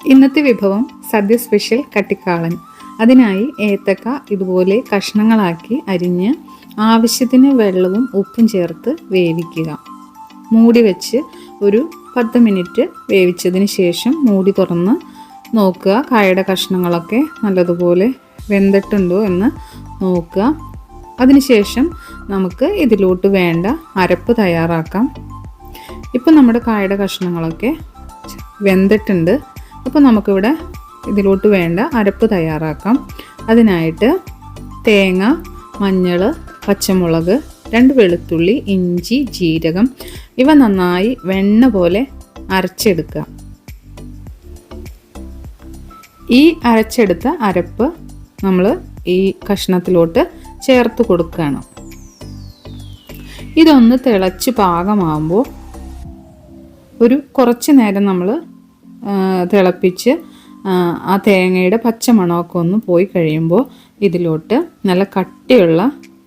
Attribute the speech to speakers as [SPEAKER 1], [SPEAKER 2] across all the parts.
[SPEAKER 1] ഇന്നത്തെ വിഭവം സദ്യ സ്പെഷ്യൽ കട്ടിക്കാളൻ. അതിനായി ഏത്തക്ക ഇതുപോലെ കഷ്ണങ്ങളാക്കി അരിഞ്ഞ് ആവശ്യത്തിന് വെള്ളവും ഉപ്പും ചേർത്ത് വേവിക്കുക. മൂടി വെച്ച് ഒരു 10 മിനിറ്റ് വേവിച്ചതിന് ശേഷം മൂടി തുറന്ന് നോക്കുക. കായയുടെ കഷ്ണങ്ങളൊക്കെ നല്ലതുപോലെ വെന്തിട്ടുണ്ടോ എന്ന് നോക്കുക. അതിനുശേഷം നമുക്ക് ഇതിലോട്ട് വേണ്ട അരപ്പ് തയ്യാറാക്കാം. ഇപ്പം നമ്മുടെ കായയുടെ കഷ്ണങ്ങളൊക്കെ വെന്തിട്ടുണ്ട്. അപ്പോൾ നമുക്കിവിടെ ഇതിലോട്ട് വേണ്ട അരപ്പ് തയ്യാറാക്കാം. അതിനായിട്ട് തേങ്ങ, മഞ്ഞൾ, പച്ചമുളക്, 2 വെളുത്തുള്ളി, ഇഞ്ചി, ജീരകം ഇവ നന്നായി വെണ്ണ പോലെ അരച്ചെടുക്കുക. ഈ അരച്ചെടുത്ത അരപ്പ് നമ്മൾ ഈ കഷ്ണത്തിലോട്ട് ചേർത്ത് കൊടുക്കുകയാണ്. ഇതൊന്ന് തിളച്ച് പാകമാകുമ്പോൾ ഒരു കുറച്ച് നേരം നമ്മൾ തിളപ്പിച്ച് ആ തേങ്ങയുടെ പച്ചമണമൊക്കെ ഒന്ന് പോയി കഴിയുമ്പോൾ ഇതിലോട്ട് നല്ല കട്ടിയുള്ള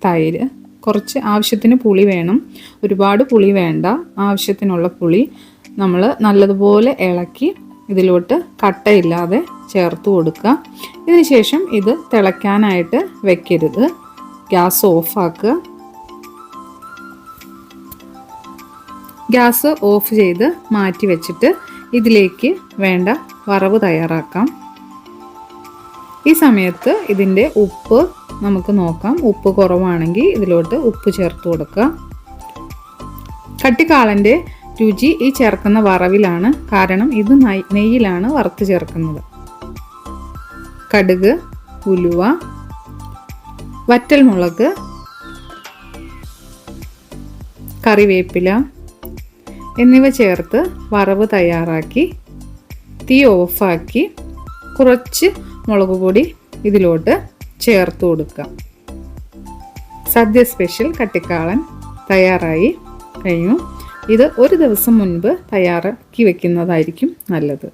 [SPEAKER 1] തൈര്, കുറച്ച് ആവശ്യത്തിന് പുളി വേണം, ഒരുപാട് പുളി വേണ്ട, ആവശ്യത്തിനുള്ള പുളി നമ്മൾ നല്ലതുപോലെ ഇളക്കി ഇതിലോട്ട് കട്ടയില്ലാതെ ചേർത്ത് കൊടുക്കുക. ഇതിന് ശേഷം ഇത് തിളയ്ക്കാനായിട്ട് വെക്കരുത്, ഗ്യാസ് ഓഫാക്കുക. ഗ്യാസ് ഓഫ് ചെയ്ത് മാറ്റി വെച്ചിട്ട് ഇതിലേക്ക് വേണ്ട വറവ് തയ്യാറാക്കാം. ഈ സമയത്ത് ഇതിൻ്റെ ഉപ്പ് നമുക്ക് നോക്കാം. ഉപ്പ് കുറവാണെങ്കിൽ ഇതിലോട്ട് ഉപ്പ് ചേർത്ത് കൊടുക്കുക. കട്ടിക്കാളൻ്റെ രുചി ഈ ചേർക്കുന്ന വറവിലാണ്, കാരണം ഇത് നെയ്യിലാണ് വറുത്ത് ചേർക്കുന്നത്. കടുക്, ഉലുവ, വറ്റൽമുളക്, കറിവേപ്പില എന്നിവ ചേർത്ത് വറവ് തയ്യാറാക്കി തീ ഓഫാക്കി കുറച്ച് മുളക് പൊടി ഇതിലോട്ട് ചേർത്ത് കൊടുക്കുക. സദ്യ സ്പെഷ്യൽ കട്ടിക്കാളൻ തയ്യാറായി കഴിഞ്ഞു. ഇത് ഒരു ദിവസം മുൻപ് തയ്യാറാക്കി വെക്കുന്നതായിരിക്കും നല്ലത്.